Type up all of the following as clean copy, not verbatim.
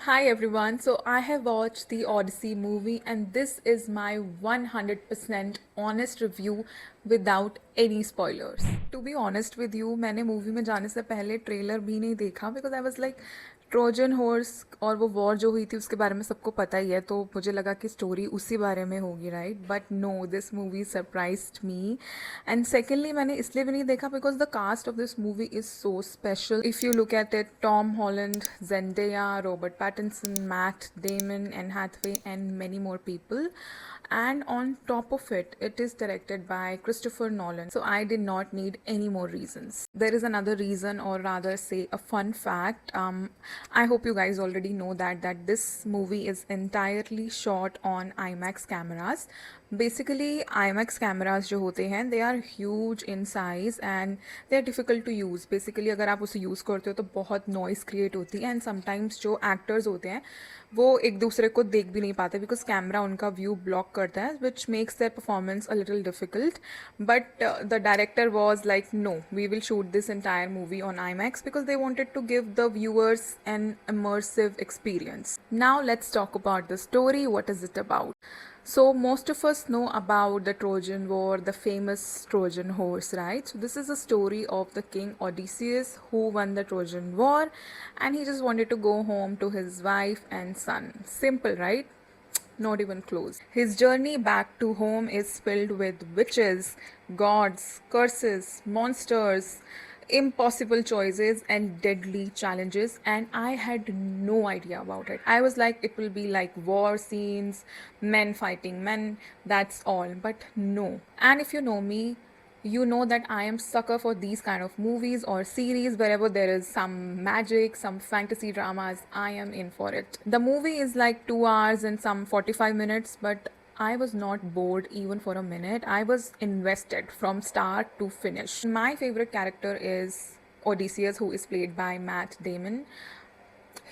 Hi everyone. So I have watched the Odyssey movie and this is my 100% honest review without any spoilers. To be honest with you, मैंने movie में जाने से पहले trailer भी नहीं देखा because I was like Trojan horse और वो वॉर जो हुई थी उसके बारे में सबको पता ही है तो मुझे लगा कि स्टोरी उसी बारे में होगी right but no this movie surprised me and secondly मैंने इसलिए भी नहीं देखा because the cast of this movie is so special if you look at it Tom Holland Zendaya Robert Pattinson Matt Damon and Hathaway and many more people, and on top of it it is directed by Christopher Nolan, so I did not need any more reasons. There is another reason, or rather say a fun fact. I hope you guys already know that this movie is entirely shot on IMAX cameras. Basically IMAX cameras जो होते हैं they are huge in size and they are difficult to use. Basically अगर आप उसे use करते हो तो बहुत noise create होती है and sometimes जो actors होते हैं वो एक दूसरे को देख भी नहीं पाते बिकॉज कैमरा उनका व्यू ब्लॉक करता है which makes their performance a little difficult but the director was like no we will shoot this entire movie on IMAX because they wanted to give the viewers an immersive experience. Now let's talk about the story. What is it about? So most of us know about the Trojan War, the famous Trojan horse, right? So this is a story of the king Odysseus who won the Trojan War and he just wanted to go home to his wife and son. Simple, right? Not even close. His journey back to home is filled with witches, gods, curses, monsters, impossible choices and deadly challenges, and I had no idea about it. I was like it will be like war scenes, men fighting men, that's all, but no. And if you know me, you know that I am sucker for these kind of movies or series. Wherever there is some magic, some fantasy dramas, I am in for it. The movie is like 2 hours and some 45 minutes, but I was not bored even for a minute. I was invested from start to finish. My favorite character is Odysseus, who is played by Matt Damon.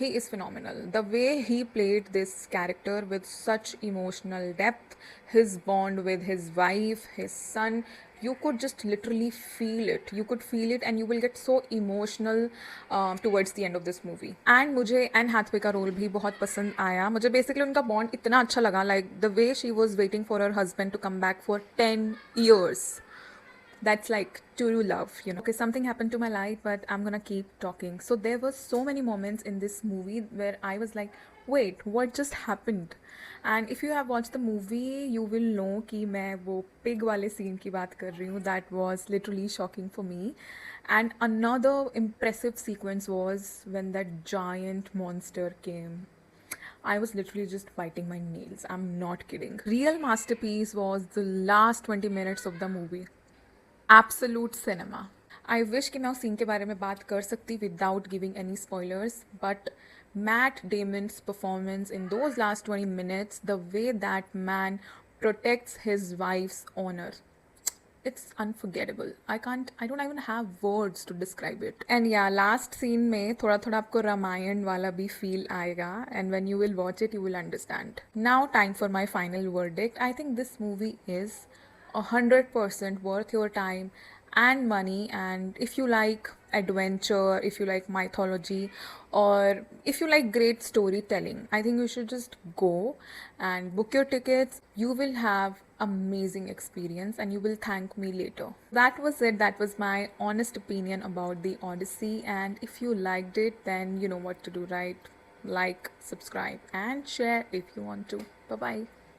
He is phenomenal. The way he played this character with such emotional depth, his bond with his wife, his son, you could just literally feel it. You could feel it and you will get so emotional towards the end of this movie. And मुझे N Hathaway का role भी बहुत पसंद आया. मुझे basically उनका bond इतना अच्छा लगा, like the way she was waiting for her husband to come back for 10 years. That's like true love, you know. Okay, something happened to my life, but I'm gonna keep talking. So there were so many moments in this movie where I was like, wait, what just happened? And if you have watched the movie, you will know कि मैं वो pig वाले scene की बात कर रही हूँ. That was literally shocking for me. And another impressive sequence was when that giant monster came. I was literally just biting my nails. I'm not kidding. Real masterpiece was the last 20 minutes of the movie. Absolute cinema. I wish कि मैं उस scene के बारे में बात कर सकती without giving any spoilers, but Matt Damon's performance in those last 20 minutes, the way that man protects his wife's honor, it's unforgettable. I don't even have words to describe it. And yeah, last scene में थोड़ा थोड़ा आपको रामायण वाला भी feel आएगा, and when you will watch it you will understand. Now time for my final verdict. I think this movie is 100% worth your time and money, and if you like adventure, if you like mythology, or if you like great storytelling, I think you should just go and book your tickets. You will have amazing experience and you will thank me later. That was it. That was my honest opinion about the Odyssey, and if you liked it, then you know what to do, right? Like, subscribe and share if you want to. Bye bye.